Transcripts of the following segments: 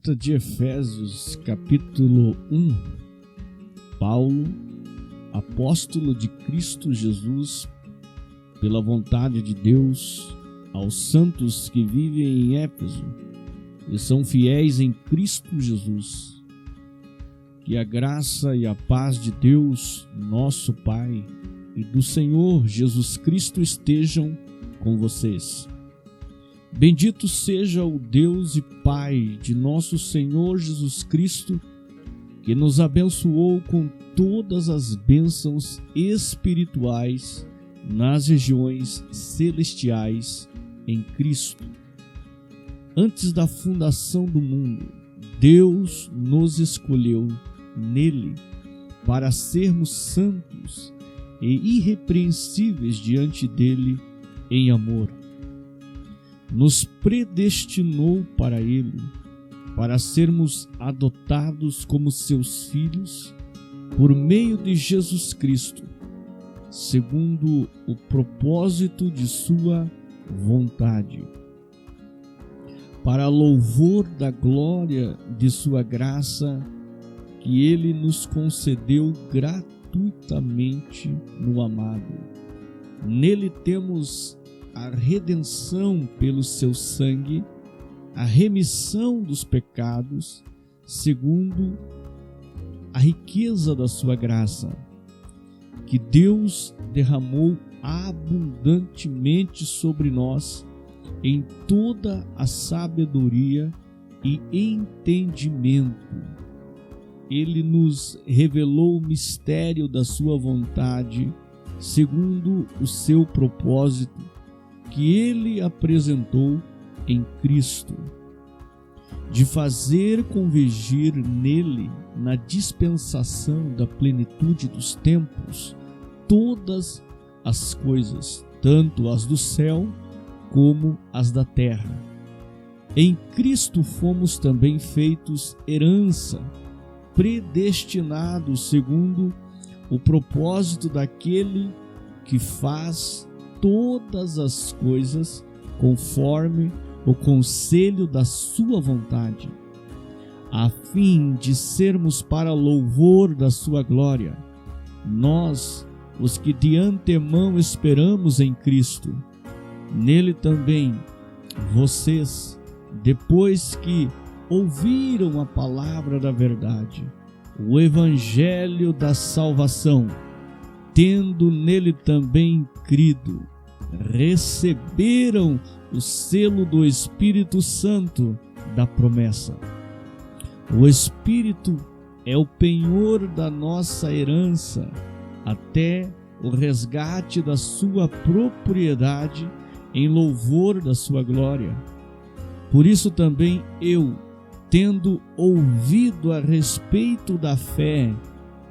Carta de Efésios, capítulo 1. Paulo, apóstolo de Cristo Jesus, pela vontade de Deus, aos santos que vivem em Éfeso e são fiéis em Cristo Jesus. Que a graça e a paz de Deus, nosso Pai, e do Senhor Jesus Cristo estejam com vocês. Bendito seja o Deus e Pai de nosso Senhor Jesus Cristo, que nos abençoou com todas as bênçãos espirituais nas regiões celestiais em Cristo. Antes da fundação do mundo, Deus nos escolheu nele para sermos santos e irrepreensíveis diante dele em amor. Nos predestinou para ele, para sermos adotados como seus filhos por meio de Jesus Cristo, segundo o propósito de sua vontade, para louvor da glória de sua graça que ele nos concedeu gratuitamente no amado. Nele temos a redenção pelo seu sangue, a remissão dos pecados, segundo a riqueza da sua graça, que Deus derramou abundantemente sobre nós em toda a sabedoria e entendimento. Ele nos revelou o mistério da sua vontade, segundo o seu propósito, que ele apresentou em Cristo, de fazer convergir nele, na dispensação da plenitude dos tempos, todas as coisas, tanto as do céu como as da terra. Em Cristo fomos também feitos herança, predestinados segundo o propósito daquele que faz todas as coisas conforme o conselho da sua vontade, a fim de sermos para louvor da sua glória, nós, os que de antemão esperamos em Cristo. Nele também vocês, depois que ouviram a palavra da verdade, o evangelho da salvação, tendo nele também crido, receberam o selo do Espírito Santo da promessa. O Espírito é o penhor da nossa herança até o resgate da sua propriedade em louvor da sua glória. Por isso também eu, tendo ouvido a respeito da fé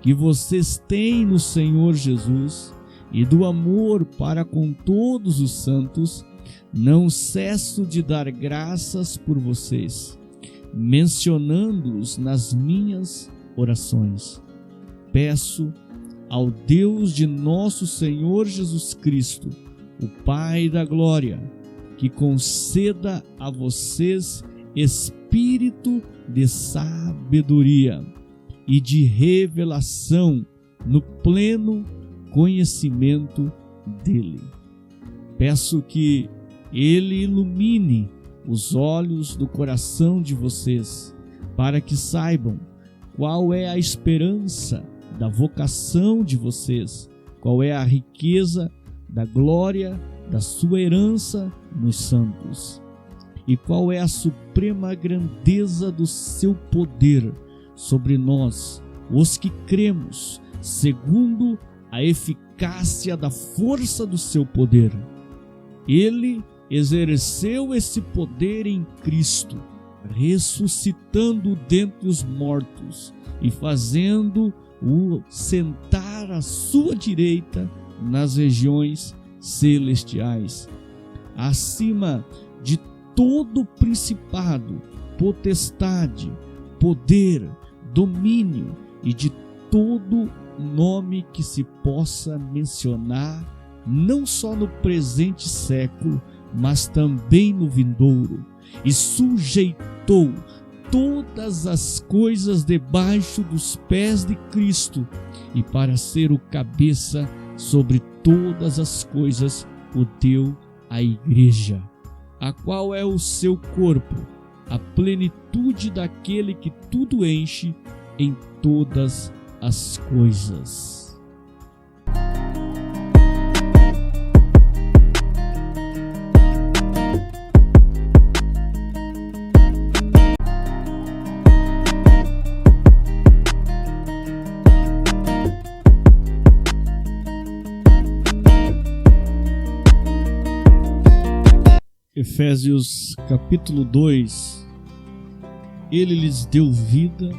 que vocês têm no Senhor Jesus e do amor para com todos os santos, não cesso de dar graças por vocês, mencionando-os nas minhas orações. Peço ao Deus de nosso Senhor Jesus Cristo, o Pai da glória, que conceda a vocês espírito de sabedoria e de revelação no pleno conhecimento dele. Peço que ele ilumine os olhos do coração de vocês, para que saibam qual é a esperança da vocação de vocês, qual é a riqueza da glória da sua herança nos santos, e qual é a suprema grandeza do seu poder sobre nós, os que cremos, segundo a eficácia da força do seu poder. Ele exerceu esse poder em Cristo, ressuscitando-o dentre os mortos e fazendo-o sentar à sua direita nas regiões celestiais, acima de todo principado, potestade, poder, domínio e de todo nome que se possa mencionar, não só no presente século, mas também no vindouro, e sujeitou todas as coisas debaixo dos pés de Cristo e para ser o cabeça sobre todas as coisas, o deu à igreja, a qual é o seu corpo, a plenitude daquele que tudo enche em todas as coisas. Efésios capítulo 2. Ele lhes deu vida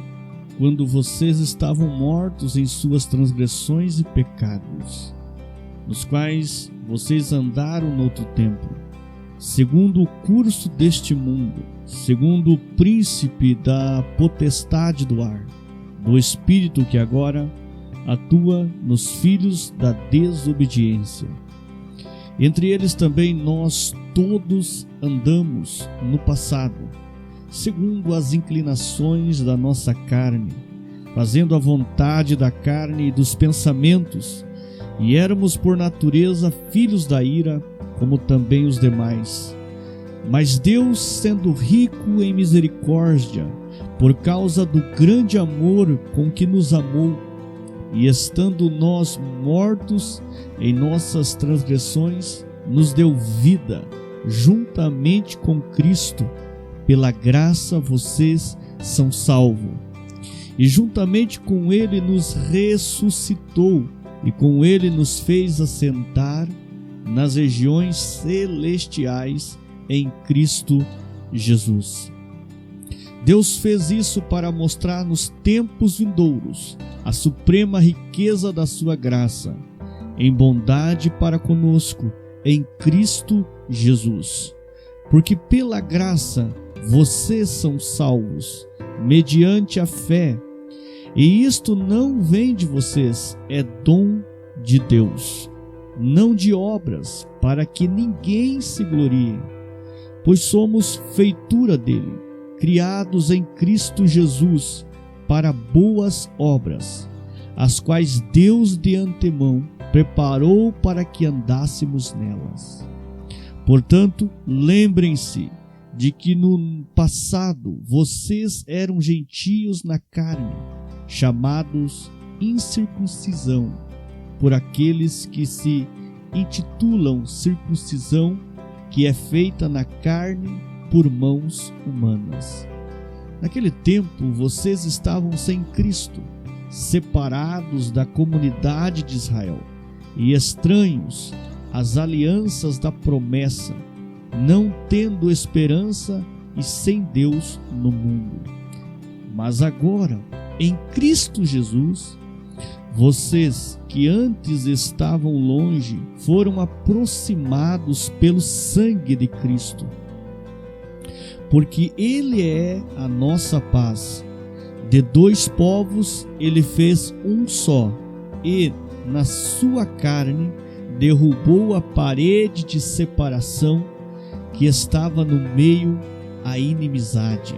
quando vocês estavam mortos em suas transgressões e pecados, nos quais vocês andaram no outro tempo, segundo o curso deste mundo, segundo o príncipe da potestade do ar, do espírito que agora atua nos filhos da desobediência. Entre eles também nós todos andamos no passado, segundo as inclinações da nossa carne, fazendo a vontade da carne e dos pensamentos, e éramos por natureza filhos da ira, como também os demais. Mas Deus, sendo rico em misericórdia, por causa do grande amor com que nos amou, e estando nós mortos em nossas transgressões, nos deu vida juntamente com Cristo. Pela graça vocês são salvos. E juntamente com Ele nos ressuscitou, e com Ele nos fez assentar nas regiões celestiais em Cristo Jesus. Deus fez isso para mostrar nos tempos vindouros a suprema riqueza da sua graça, em bondade para conosco, em Cristo Jesus. Porque pela graça vocês são salvos, mediante a fé. E isto não vem de vocês, é dom de Deus, não de obras, para que ninguém se glorie. Pois somos feitura dele, criados em Cristo Jesus, para boas obras, as quais Deus de antemão preparou para que andássemos nelas. Portanto, lembrem-se de que no passado vocês eram gentios na carne, chamados incircuncisão, por aqueles que se intitulam circuncisão, que é feita na carne por mãos humanas. Naquele tempo vocês estavam sem Cristo, separados da comunidade de Israel e estranhos às alianças da promessa, não tendo esperança e sem Deus no mundo. Mas agora, em Cristo Jesus, vocês que antes estavam longe foram aproximados pelo sangue de Cristo, porque Ele é a nossa paz. De dois povos Ele fez um só, e na sua carne derrubou a parede de separação que estava no meio, a inimizade.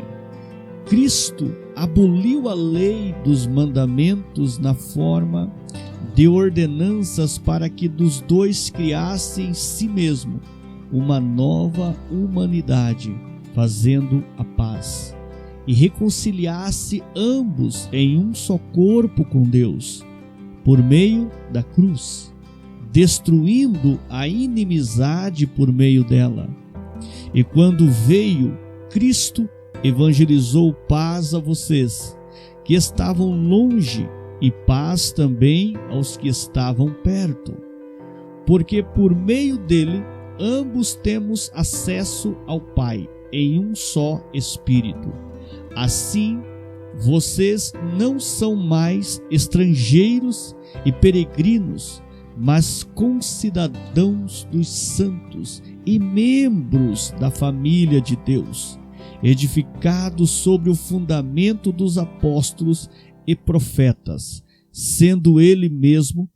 Cristo aboliu a lei dos mandamentos na forma de ordenanças para que dos dois criasse em si mesmo uma nova humanidade, fazendo a paz, e reconciliasse ambos em um só corpo com Deus, por meio da cruz, destruindo a inimizade por meio dela. E quando veio, Cristo evangelizou paz a vocês que estavam longe e paz também aos que estavam perto, porque por meio dele ambos temos acesso ao Pai em um só Espírito. Assim, vocês não são mais estrangeiros e peregrinos, mas concidadãos dos santos e membros da família de Deus, edificados sobre o fundamento dos apóstolos e profetas, sendo Ele mesmo,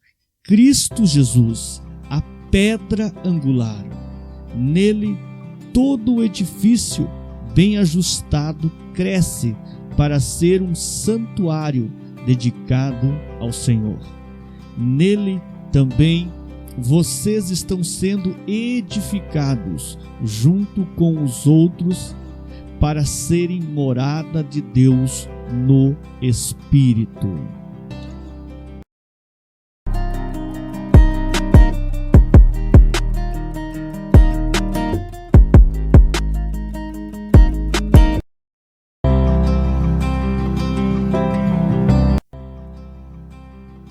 Cristo Jesus, a pedra angular. Nele todo o edifício bem ajustado, cresce para ser um santuário dedicado ao Senhor. Nele também vocês estão sendo edificados junto com os outros para serem morada de Deus no Espírito.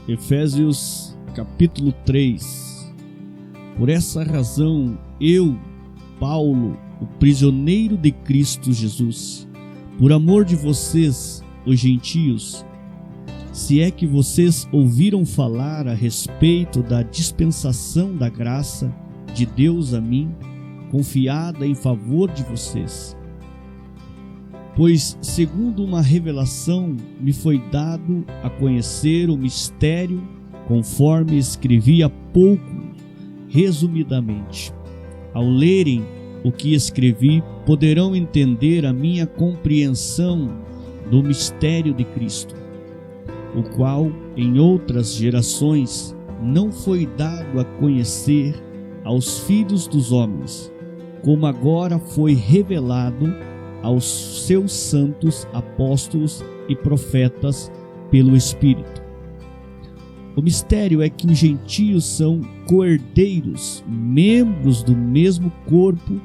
Efésios capítulo 3. Por essa razão, eu, Paulo, o prisioneiro de Cristo Jesus, por amor de vocês, os gentios, se é que vocês ouviram falar a respeito da dispensação da graça de Deus a mim, confiada em favor de vocês. Pois, segundo uma revelação, me foi dado a conhecer o mistério, conforme escrevi há pouco, resumidamente. Ao lerem o que escrevi, poderão entender a minha compreensão do mistério de Cristo, o qual, em outras gerações, não foi dado a conhecer aos filhos dos homens, como agora foi revelado aos seus santos apóstolos e profetas pelo Espírito. O mistério é que os gentios são coerdeiros, membros do mesmo corpo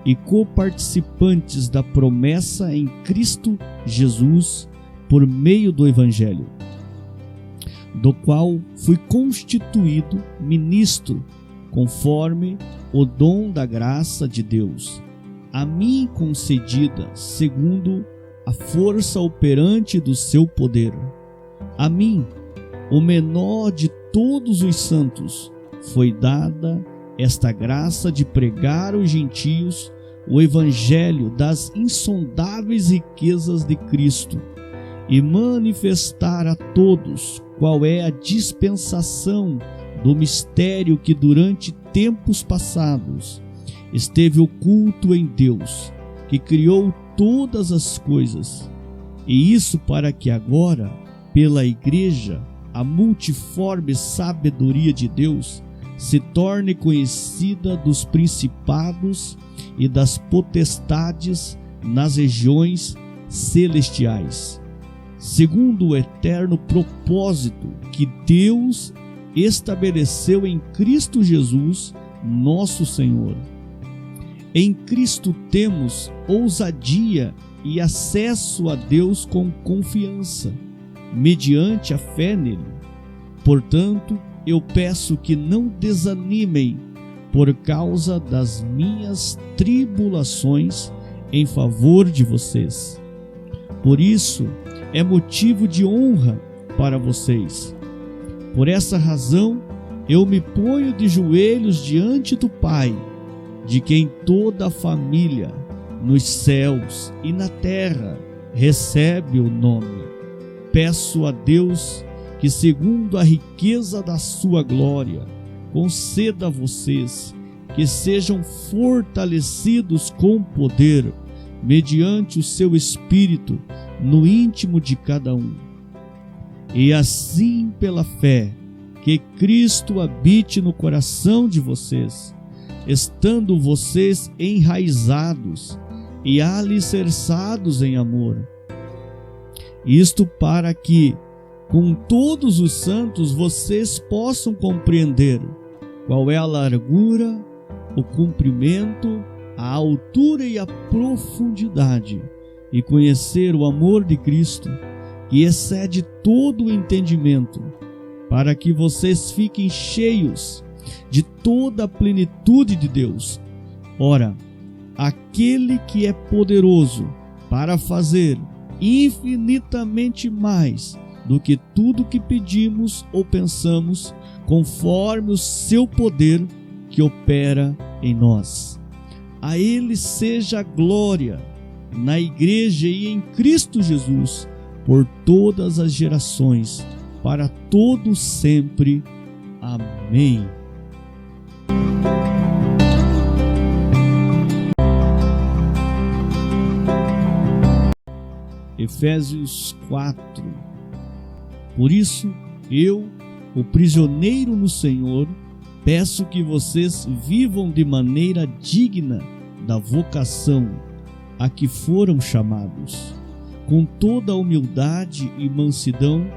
e coparticipantes da promessa em Cristo Jesus por meio do Evangelho, do qual fui constituído ministro conforme o dom da graça de Deus, a mim concedida segundo a força operante do seu poder. A mim, o menor de todos os santos, foi dada esta graça de pregar aos gentios o evangelho das insondáveis riquezas de Cristo e manifestar a todos qual é a dispensação do mistério que durante tempos passados esteve oculto em Deus, que criou todas as coisas, e isso para que agora, pela Igreja, a multiforme sabedoria de Deus se torne conhecida dos principados e das potestades nas regiões celestiais, segundo o eterno propósito que Deus estabeleceu em Cristo Jesus, nosso Senhor. Em Cristo temos ousadia e acesso a Deus com confiança, mediante a fé nele. Portanto, eu peço que não desanimem por causa das minhas tribulações em favor de vocês. Por isso, é motivo de honra para vocês. Por essa razão, eu me ponho de joelhos diante do Pai, de quem toda a família, nos céus e na terra, recebe o nome. Peço a Deus que, segundo a riqueza da sua glória, conceda a vocês que sejam fortalecidos com poder, mediante o seu Espírito, no íntimo de cada um. E assim, pela fé, que Cristo habite no coração de vocês, estando vocês enraizados e alicerçados em amor. Isto para que, com todos os santos, vocês possam compreender qual é a largura, o comprimento, a altura e a profundidade, e conhecer o amor de Cristo, que excede todo o entendimento, para que vocês fiquem cheios de toda a plenitude de Deus. Ora, aquele que é poderoso para fazer infinitamente mais do que tudo que pedimos ou pensamos, conforme o seu poder que opera em nós. A ele seja a glória na Igreja e em Cristo Jesus, por todas as gerações, para todos sempre. Amém. Efésios 4. Por isso, eu, o prisioneiro no Senhor, peço que vocês vivam de maneira digna da vocação a que foram chamados, com toda a humildade e mansidão,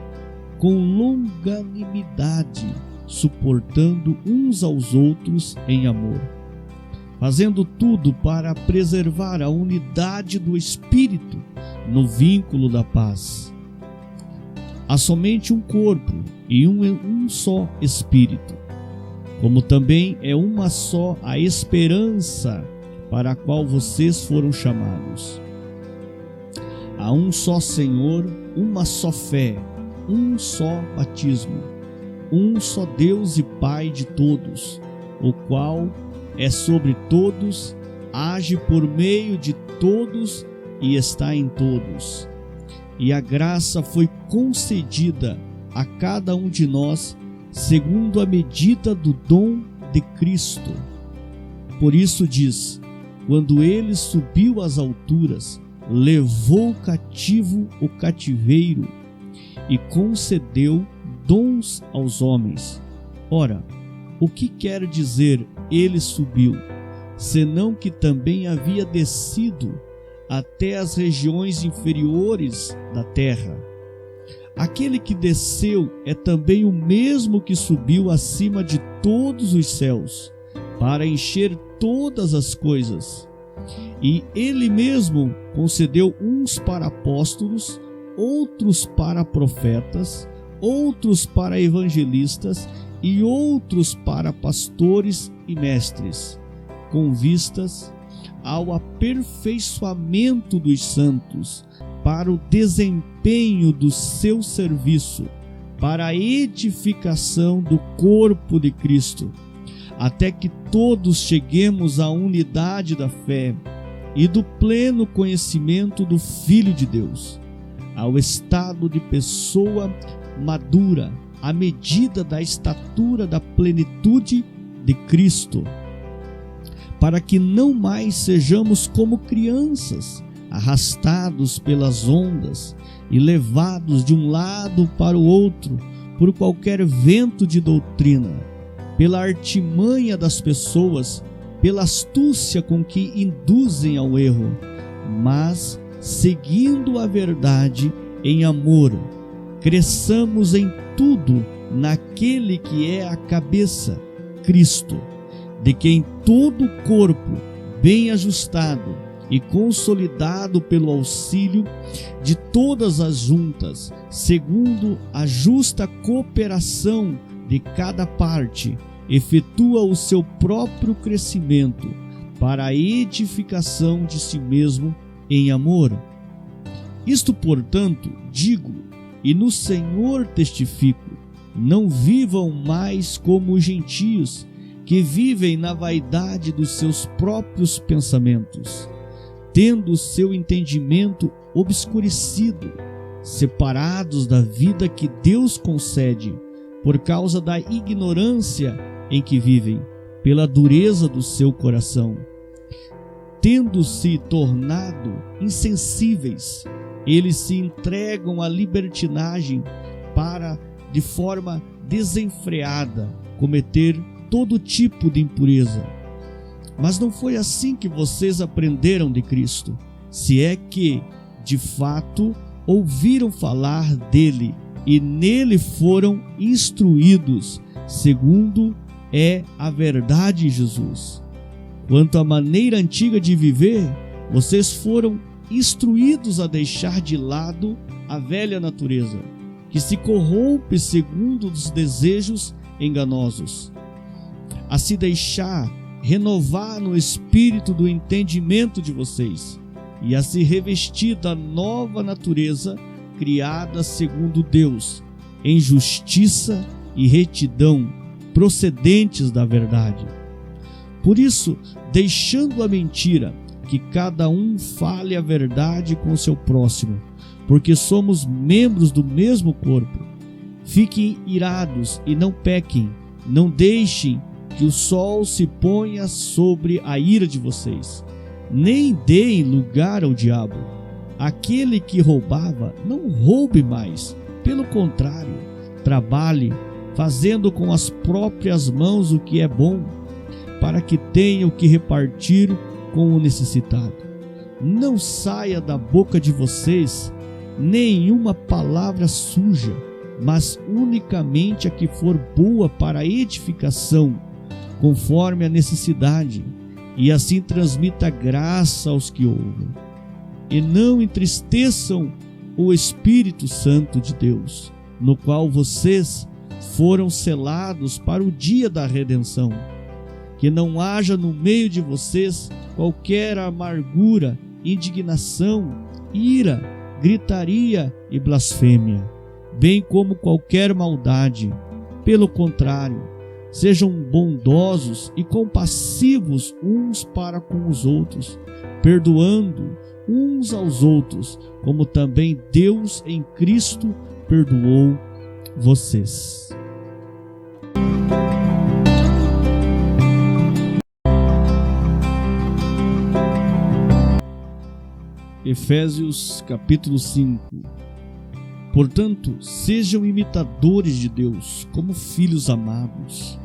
com longanimidade, suportando uns aos outros em amor, fazendo tudo para preservar a unidade do Espírito no vínculo da paz. Há somente um corpo e um só Espírito, como também é uma só a esperança para a qual vocês foram chamados. Há um só Senhor, uma só fé, um só batismo, um só Deus e Pai de todos, o qual é sobre todos, age por meio de todos e está em todos. E a graça foi concedida a cada um de nós segundo a medida do dom de Cristo. Por isso diz: quando ele subiu às alturas, levou cativo o cativeiro e concedeu dons aos homens. Ora, o que quer dizer ele subiu, senão que também havia descido até as regiões inferiores da terra? Aquele que desceu é também o mesmo que subiu acima de todos os céus, para encher todas as coisas. E ele mesmo concedeu uns para apóstolos, outros para profetas, outros para evangelistas e outros para pastores e mestres, com vistas ao aperfeiçoamento dos santos, para o desempenho do seu serviço, para a edificação do corpo de Cristo, até que todos cheguemos à unidade da fé e do pleno conhecimento do Filho de Deus, ao estado de pessoa madura, à medida da estatura da plenitude de Cristo, para que não mais sejamos como crianças, arrastados pelas ondas e levados de um lado para o outro por qualquer vento de doutrina, pela artimanha das pessoas, pela astúcia com que induzem ao erro, mas, seguindo a verdade em amor, cresçamos em tudo naquele que é a cabeça, Cristo, de quem todo o corpo, bem ajustado e consolidado pelo auxílio de todas as juntas, segundo a justa cooperação de cada parte, efetua o seu próprio crescimento para a edificação de si mesmo em amor. Isto, portanto, digo, e no Senhor testifico: não vivam mais como os gentios, que vivem na vaidade dos seus próprios pensamentos, tendo o seu entendimento obscurecido, separados da vida que Deus concede, por causa da ignorância em que vivem, pela dureza do seu coração. Tendo-se tornado insensíveis, eles se entregam à libertinagem para, de forma desenfreada, cometer todo tipo de impureza. Mas não foi assim que vocês aprenderam de Cristo, se é que, de fato, ouviram falar dele e nele foram instruídos, segundo é a verdade em Jesus. Quanto à maneira antiga de viver, vocês foram instruídos a deixar de lado a velha natureza, que se corrompe segundo os desejos enganosos, a se deixar renovar no espírito do entendimento de vocês e a se revestir da nova natureza criada segundo Deus, em justiça e retidão procedentes da verdade. Por isso, deixando a mentira, que cada um fale a verdade com seu próximo, porque somos membros do mesmo corpo. Fiquem irados e não pequem, não deixem que o sol se ponha sobre a ira de vocês, nem deem lugar ao diabo. aquele que roubava, não roube mais. Pelo contrário, trabalhe, fazendo com as próprias mãos o que é bom, para que tenha o que repartir com o necessitado. Não saia da boca de vocês nenhuma palavra suja, mas unicamente a que for boa para a edificação, conforme a necessidade, e assim transmita graça aos que ouvem. E não entristeçam o Espírito Santo de Deus, no qual vocês foram selados para o dia da redenção. Que não haja no meio de vocês qualquer amargura, indignação, ira, gritaria e blasfêmia, bem como qualquer maldade. Pelo contrário, sejam bondosos e compassivos uns para com os outros, perdoando uns aos outros, como também Deus em Cristo perdoou vocês. Efésios capítulo 5. Portanto, sejam imitadores de Deus como filhos amados,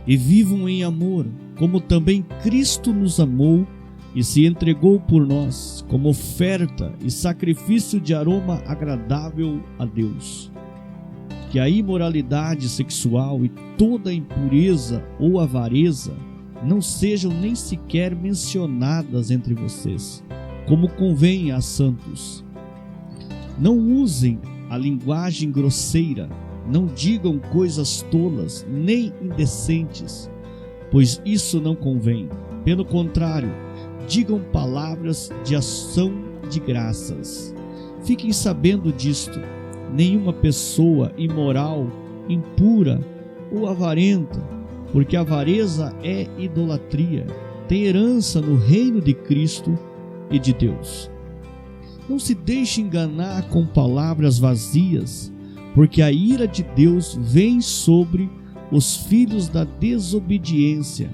e vivam em amor, como também Cristo nos amou e se entregou por nós, como oferta e sacrifício de aroma agradável a Deus. Que a imoralidade sexual e toda impureza ou avareza não sejam nem sequer mencionadas entre vocês, como convém a santos. Não usem a linguagem grosseira, não digam coisas tolas nem indecentes, pois isso não convém. Pelo contrário, digam palavras de ação de graças. Fiquem sabendo disto: nenhuma pessoa imoral, impura ou avarenta, porque a avareza é idolatria, tem herança no reino de Cristo e de Deus. Não se deixe enganar com palavras vazias, porque a ira de Deus vem sobre os filhos da desobediência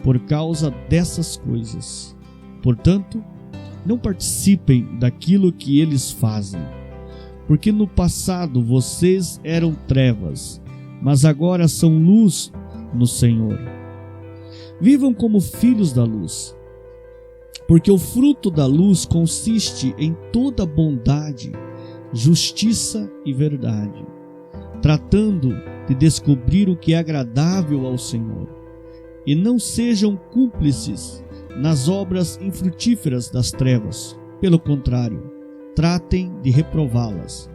por causa dessas coisas. Portanto, não participem daquilo que eles fazem, porque no passado vocês eram trevas, mas agora são luz no Senhor. Vivam como filhos da luz, porque o fruto da luz consiste em toda bondade, justiça e verdade, tratando de descobrir o que é agradável ao Senhor. E não sejam cúmplices nas obras infrutíferas das trevas. Pelo contrário, tratem de reprová-las,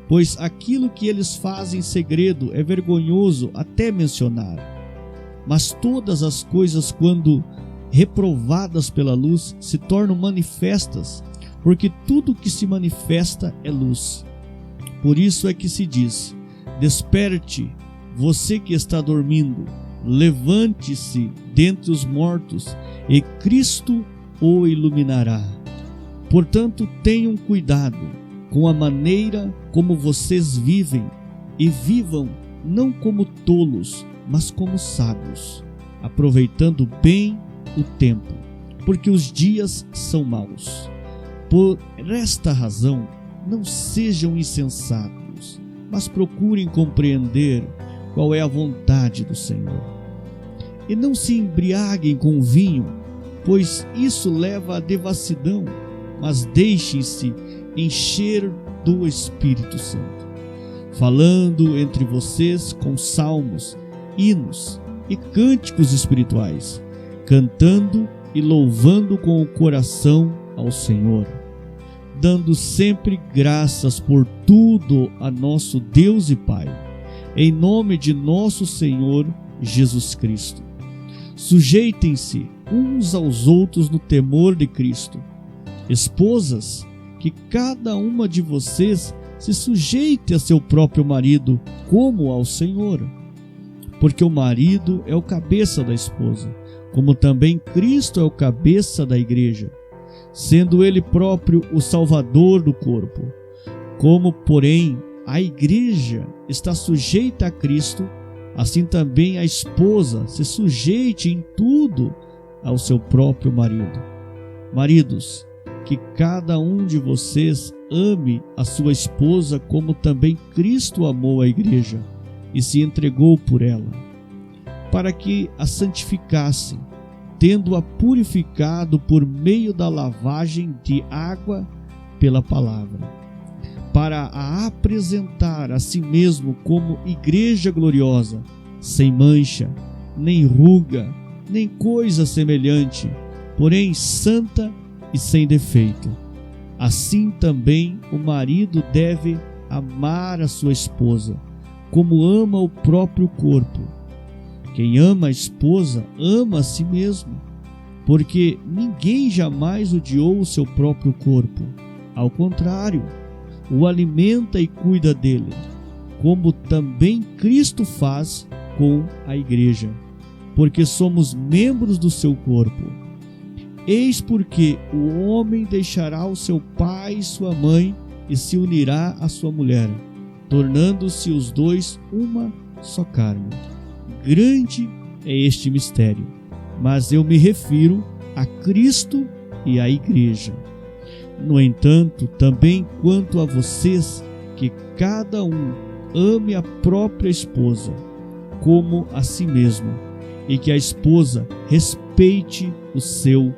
pois aquilo que eles fazem em segredo é vergonhoso até mencionar. Mas todas as coisas, quando reprovadas pela luz, se tornam manifestas, porque tudo que se manifesta é luz. Por isso é que se diz: desperte, você que está dormindo, levante-se dentre os mortos, e Cristo o iluminará. Portanto, tenham cuidado com a maneira como vocês vivem, e vivam não como tolos, mas como sábios, aproveitando bem o tempo, porque os dias são maus. Por esta razão, não sejam insensatos, mas procurem compreender qual é a vontade do Senhor. E não se embriaguem com vinho, pois isso leva à devassidão, mas deixem-se encher do Espírito Santo, falando entre vocês com salmos, hinos e cânticos espirituais, cantando e louvando com o coração ao Senhor, dando sempre graças por tudo a nosso Deus e Pai, em nome de nosso Senhor Jesus Cristo. Sujeitem-se uns aos outros no temor de Cristo. Esposas, que cada uma de vocês se sujeite a seu próprio marido, como ao Senhor. Porque o marido é o cabeça da esposa, como também Cristo é o cabeça da igreja, sendo ele próprio o Salvador do corpo. Como, porém, a igreja está sujeita a Cristo, assim também a esposa se sujeite em tudo ao seu próprio marido. Maridos, que cada um de vocês ame a sua esposa como também Cristo amou a igreja e se entregou por ela, para que a santificasse, tendo-a purificado por meio da lavagem de água pela palavra, para a apresentar a si mesmo como igreja gloriosa, sem mancha, nem ruga, nem coisa semelhante, porém santa e sem defeito. Assim também o marido deve amar a sua esposa, como ama o próprio corpo. Quem ama a esposa, ama a si mesmo, porque ninguém jamais odiou o seu próprio corpo. Ao contrário, o alimenta e cuida dele, como também Cristo faz com a igreja, porque somos membros do seu corpo. Eis porque o homem deixará o seu pai e sua mãe e se unirá à sua mulher, tornando-se os dois uma só carne. Grande é este mistério, mas eu me refiro a Cristo e à igreja. No entanto, também quanto a vocês, que cada um ame a própria esposa como a si mesmo, e que a esposa respeite o seu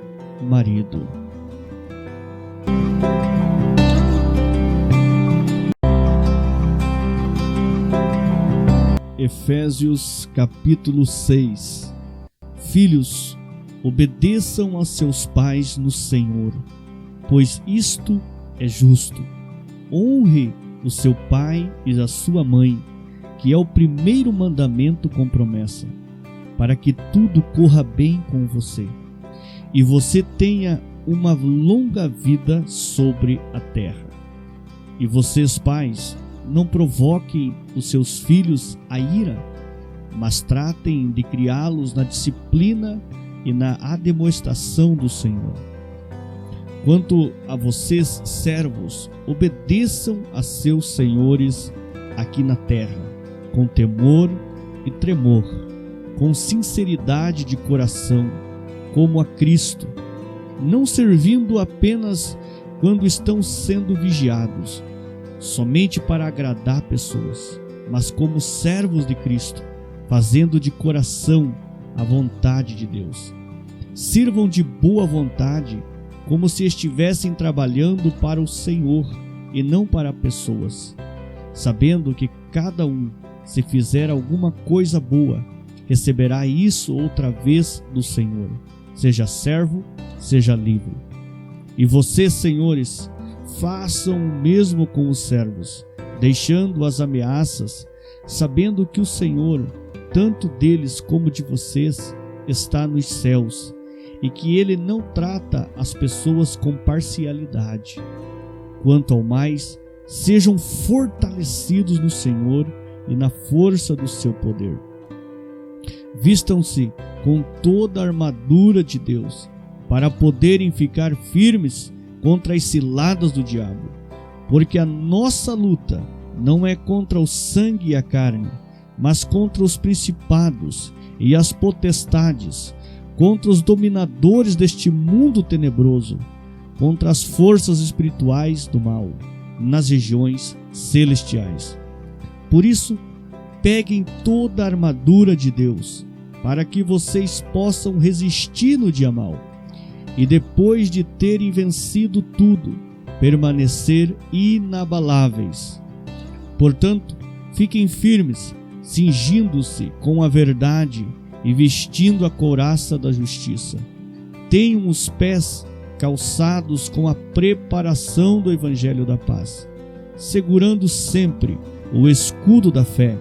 marido. Efésios capítulo 6. Filhos, obedeçam a seus pais no Senhor, pois isto é justo. Honre o seu pai e a sua mãe, que é o primeiro mandamento com promessa, para que tudo corra bem com você e você tenha uma longa vida sobre a terra. E vocês, pais, não provoquem os seus filhos a ira, mas tratem de criá-los na disciplina e na admoestação do Senhor. Quanto a vocês, servos, obedeçam a seus senhores aqui na terra, com temor e tremor, com sinceridade de coração, como a Cristo, não servindo apenas quando estão sendo vigiados, somente para agradar pessoas, mas como servos de Cristo, fazendo de coração a vontade de Deus. Sirvam de boa vontade, como se estivessem trabalhando para o Senhor e não para pessoas, sabendo que cada um, se fizer alguma coisa boa, receberá isso outra vez do Senhor, seja servo, seja livre. E vocês, senhores, façam o mesmo com os servos, deixando as ameaças, sabendo que o Senhor, tanto deles como de vocês, está nos céus, e que Ele não trata as pessoas com parcialidade. Quanto ao mais, sejam fortalecidos no Senhor e na força do seu poder. Vistam-se com toda a armadura de Deus, para poderem ficar firmes contra as ciladas do diabo, porque a nossa luta não é contra o sangue e a carne, mas contra os principados e as potestades, contra os dominadores deste mundo tenebroso, contra as forças espirituais do mal, nas regiões celestiais. Por isso, peguem toda a armadura de Deus, para que vocês possam resistir no dia mau, e depois de terem vencido tudo, permanecer inabaláveis. Portanto, fiquem firmes, cingindo-se com a verdade e vestindo a couraça da justiça. Tenham os pés calçados com a preparação do evangelho da paz, segurando sempre o escudo da fé,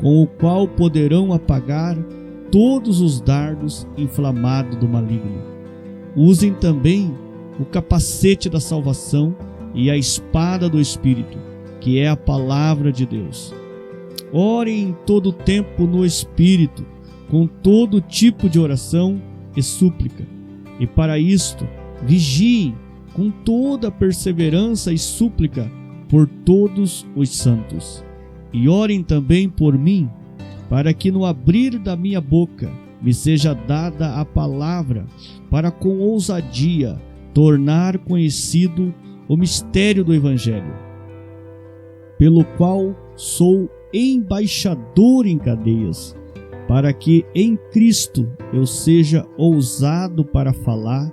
com o qual poderão apagar todos os dardos inflamados do maligno. Usem também o capacete da salvação e a espada do Espírito, que é a palavra de Deus. Orem em todo tempo no Espírito, com todo tipo de oração e súplica. E para isto, vigiem com toda perseverança e súplica por todos os santos. E orem também por mim, para que no abrir da minha boca me seja dada a palavra, para com ousadia tornar conhecido o mistério do Evangelho, pelo qual sou embaixador em cadeias, para que em Cristo eu seja ousado para falar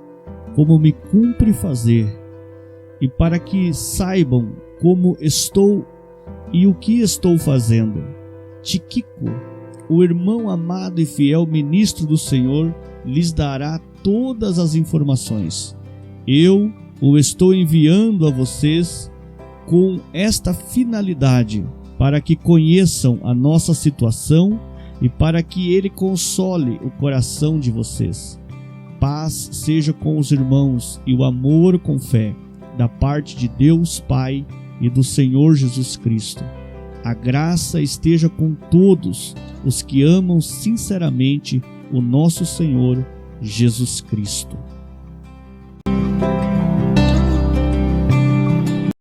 como me cumpre fazer, e para que saibam como estou e o que estou fazendo. Tíquico, o irmão amado e fiel ministro do Senhor, lhes dará todas as informações. Eu o estou enviando a vocês com esta finalidade, para que conheçam a nossa situação e para que ele console o coração de vocês. Paz seja com os irmãos e o amor com fé, da parte de Deus Pai e do Senhor Jesus Cristo. A graça esteja com todos os que amam sinceramente o nosso Senhor Jesus Cristo.